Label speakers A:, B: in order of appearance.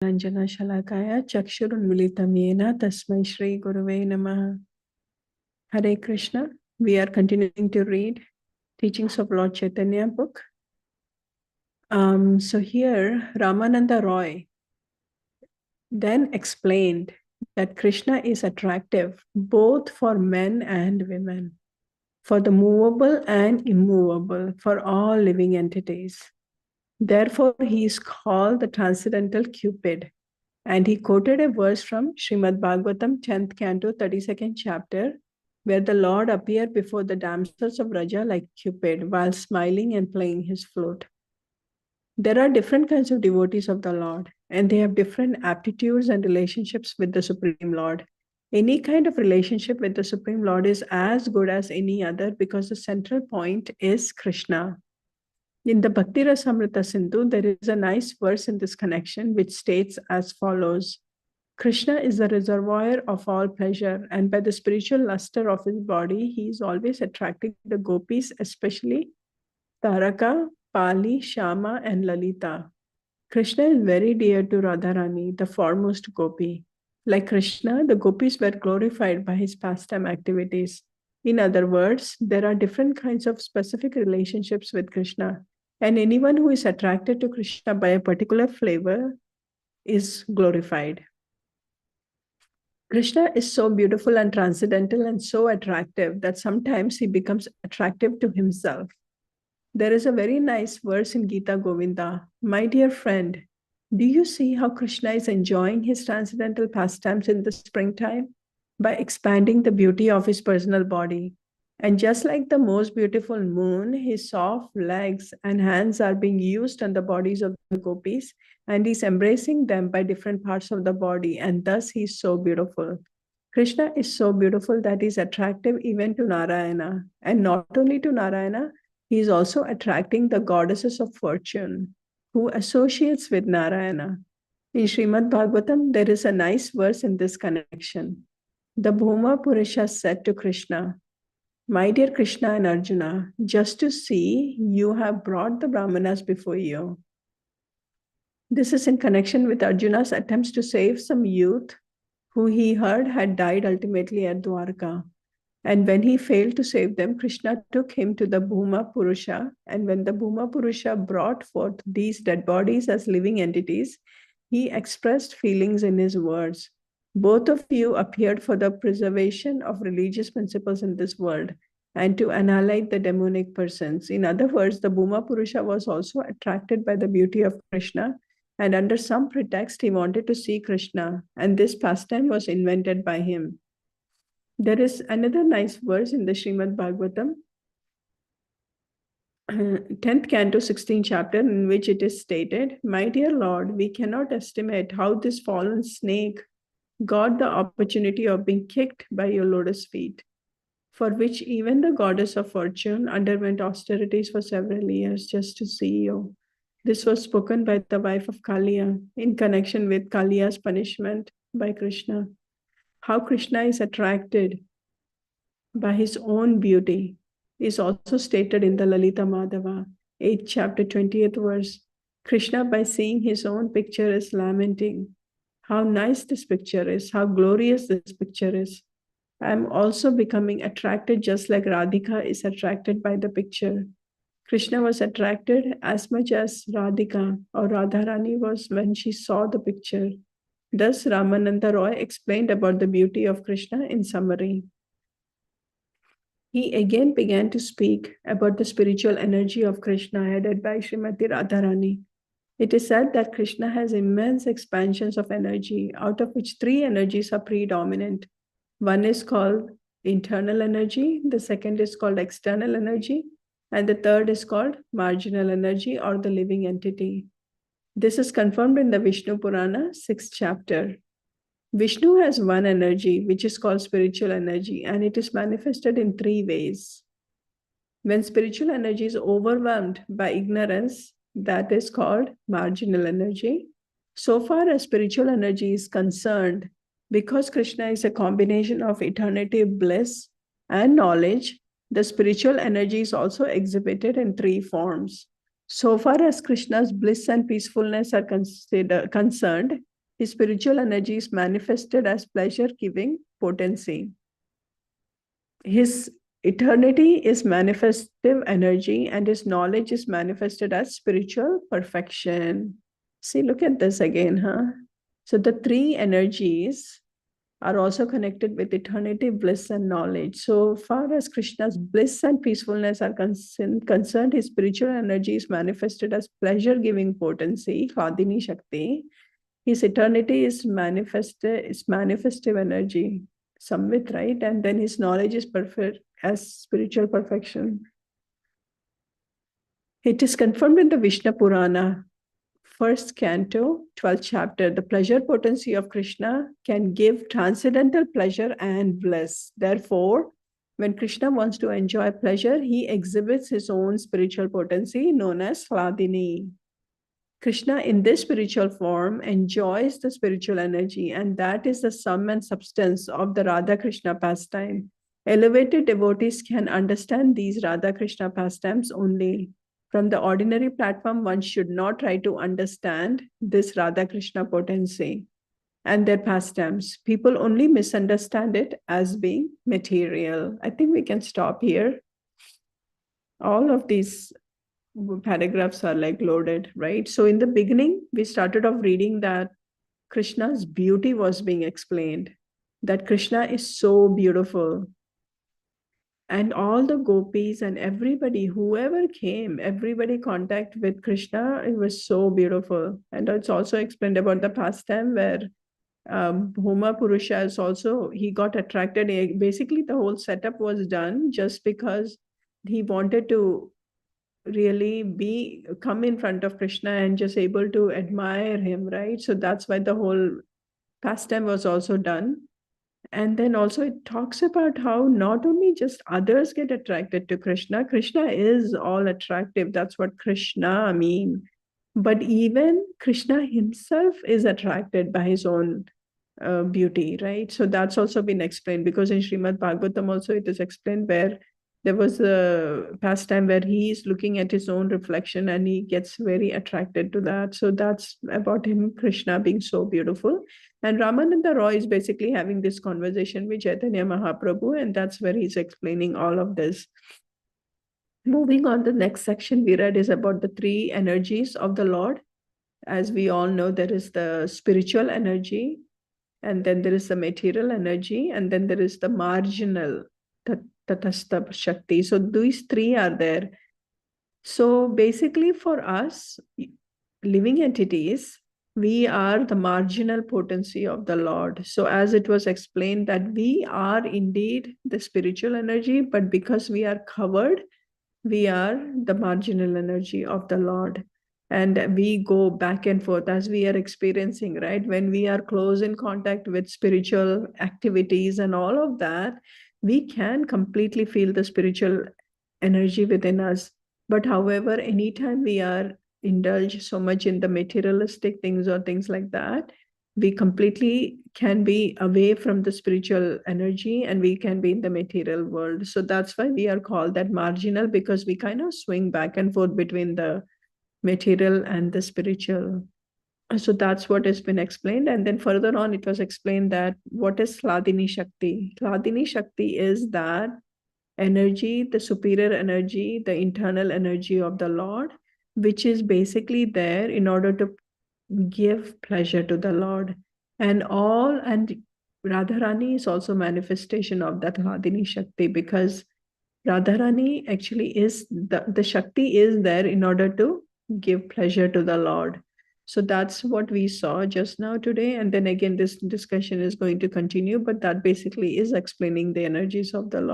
A: Anjana Shalakaya Chakshurunmilitam Yena Tasmai Shri Guruve Namaha. Hare Krishna. We are continuing to read Teachings of Lord Chaitanya book. So here Ramananda Roy then explained that Krishna is attractive both for men and women, for the movable and immovable, for all living entities. Therefore, he is called the Transcendental Cupid. And he quoted a verse from Srimad Bhagavatam, 10th canto, 32nd chapter, where the Lord appeared before the damsels of Raja like Cupid while smiling and playing his flute. There are different kinds of devotees of the Lord, and they have different aptitudes and relationships with the Supreme Lord. Any kind of relationship with the Supreme Lord is as good as any other because the central point is Krishna. In the Bhakti Rasamrita Sindhu, there is a nice verse in this connection which states as follows: Krishna is the reservoir of all pleasure, and by the spiritual luster of his body, he is always attracting the gopis, especially Taraka, Pali, Shama, and Lalita. Krishna is very dear to Radharani, the foremost gopi. Like Krishna, the gopis were glorified by his pastime activities. In other words, there are different kinds of specific relationships with Krishna, and anyone who is attracted to Krishna by a particular flavor is glorified. Krishna is so beautiful and transcendental and so attractive that sometimes he becomes attractive to himself. There is a very nice verse in Gita Govinda. My dear friend, do you see how Krishna is enjoying his transcendental pastimes in the springtime? By expanding the beauty of his personal body. And just like the most beautiful moon, his soft legs and hands are being used on the bodies of the gopis, and he's embracing them by different parts of the body, and thus he's so beautiful. Krishna is so beautiful that he's attractive even to Narayana. And not only to Narayana, he is also attracting the goddesses of fortune who associates with Narayana. In Srimad Bhagavatam, there is a nice verse in this connection. The Bhuma Purusha said to Krishna, my dear Krishna and Arjuna, just to see, you have brought the Brahmanas before you. This is in connection with Arjuna's attempts to save some youth who he heard had died ultimately at Dwarka. And when he failed to save them, Krishna took him to the Bhuma Purusha. And when the Bhuma Purusha brought forth these dead bodies as living entities, he expressed feelings in his words. Both of you appeared for the preservation of religious principles in this world and to annihilate the demonic persons. In other words, the Bhuma Purusha was also attracted by the beauty of Krishna, and under some pretext, he wanted to see Krishna, and this pastime was invented by him. There is another nice verse in the Srimad Bhagavatam, 10th canto, 16th chapter, in which it is stated, my dear Lord, we cannot estimate how this fallen snake got the opportunity of being kicked by your lotus feet, for which even the goddess of fortune underwent austerities for several years just to see you. This was spoken by the wife of Kaliya in connection with Kaliya's punishment by Krishna. How Krishna is attracted by his own beauty is also stated in the Lalita Madhava, 8th chapter, 20th verse. Krishna, by seeing his own picture, is lamenting. How nice this picture is, how glorious this picture is. I am also becoming attracted just like Radhika is attracted by the picture. Krishna was attracted as much as Radhika or Radharani was when she saw the picture. Thus, Ramananda Roy explained about the beauty of Krishna in summary. He again began to speak about the spiritual energy of Krishna headed by Srimati Radharani. It is said that Krishna has immense expansions of energy, out of which three energies are predominant. One is called internal energy, the second is called external energy, and the third is called marginal energy or the living entity. This is confirmed in the Vishnu Purana, 6th chapter. Vishnu has one energy, which is called spiritual energy, and it is manifested in three ways. When spiritual energy is overwhelmed by ignorance, that is called marginal energy. So far as spiritual energy is concerned, because Krishna is a combination of eternity, bliss, and knowledge, the spiritual energy is also exhibited in three forms. So far as Krishna's bliss and peacefulness are concerned, His spiritual energy is manifested as pleasure-giving potency. His eternity is manifestive energy, and his knowledge is manifested as spiritual perfection. See, look at this again, huh? So the three energies are also connected with eternity, bliss, and knowledge. So far as Krishna's bliss and peacefulness are concerned, his spiritual energy is manifested as pleasure-giving potency, Hladini Shakti. His eternity is manifestive energy, Samvit, right? And then his knowledge is perfect as spiritual perfection. It is confirmed in the Vishnu Purana, first canto, 12th chapter. The pleasure potency of Krishna can give transcendental pleasure and bliss. Therefore, when Krishna wants to enjoy pleasure, he exhibits his own spiritual potency known as Hladini. Krishna, in this spiritual form, enjoys the spiritual energy, and that is the sum and substance of the Radha Krishna pastime. Elevated devotees can understand these Radha Krishna pastimes only. From the ordinary platform, one should not try to understand this Radha Krishna potency and their pastimes. People only misunderstand it as being material. I think we can stop here. All of these paragraphs are like loaded, right? So in the beginning, we started off reading that Krishna's beauty was being explained, that Krishna is so beautiful. And all the gopis and everybody, whoever came, everybody contact with Krishna, it was so beautiful. And it's also explained about the pastime where Bhuma Purusha is also, he got attracted. Basically, the whole setup was done just because he wanted to really come in front of Krishna and just able to admire him, right? So that's why the whole pastime was also done. And then also it talks about how not only just others get attracted to Krishna, Krishna is all attractive. That's what Krishna mean. But even Krishna himself is attracted by his own beauty, right? So that's also been explained, because in Srimad Bhagavatam also it is explained where there was a pastime where he is looking at his own reflection and he gets very attracted to that. So that's about him, Krishna being so beautiful. And Ramananda Roy is basically having this conversation with Chaitanya Mahaprabhu, and that's where he's explaining all of this. Moving on, the next section we read is about the three energies of the Lord. As we all know, there is the spiritual energy, and then there is the material energy, and then there is the marginal tatastha shakti. So these three are there. So basically for us living entities, we are the marginal potency of the Lord. So as it was explained that we are indeed the spiritual energy, but because we are covered, we are the marginal energy of the Lord. And we go back and forth as we are experiencing, right? When we are close in contact with spiritual activities and all of that, we can completely feel the spiritual energy within us. But however, anytime we are indulged so much in the materialistic things or things like that, we completely can be away from the spiritual energy and we can be in the material world. So that's why we are called that marginal, because we kind of swing back and forth between the material and the spiritual. So that's what has been explained. And then further on, it was explained that what is Hladini Shakti? Hladini Shakti is that energy, the superior energy, the internal energy of the Lord, which is basically there in order to give pleasure to the Lord. And Radharani is also manifestation of that Hladini Shakti, because Radharani actually is the Shakti is there in order to give pleasure to the Lord. So that's what we saw just now today. And then again, this discussion is going to continue, but that basically is explaining the energies of the Lord.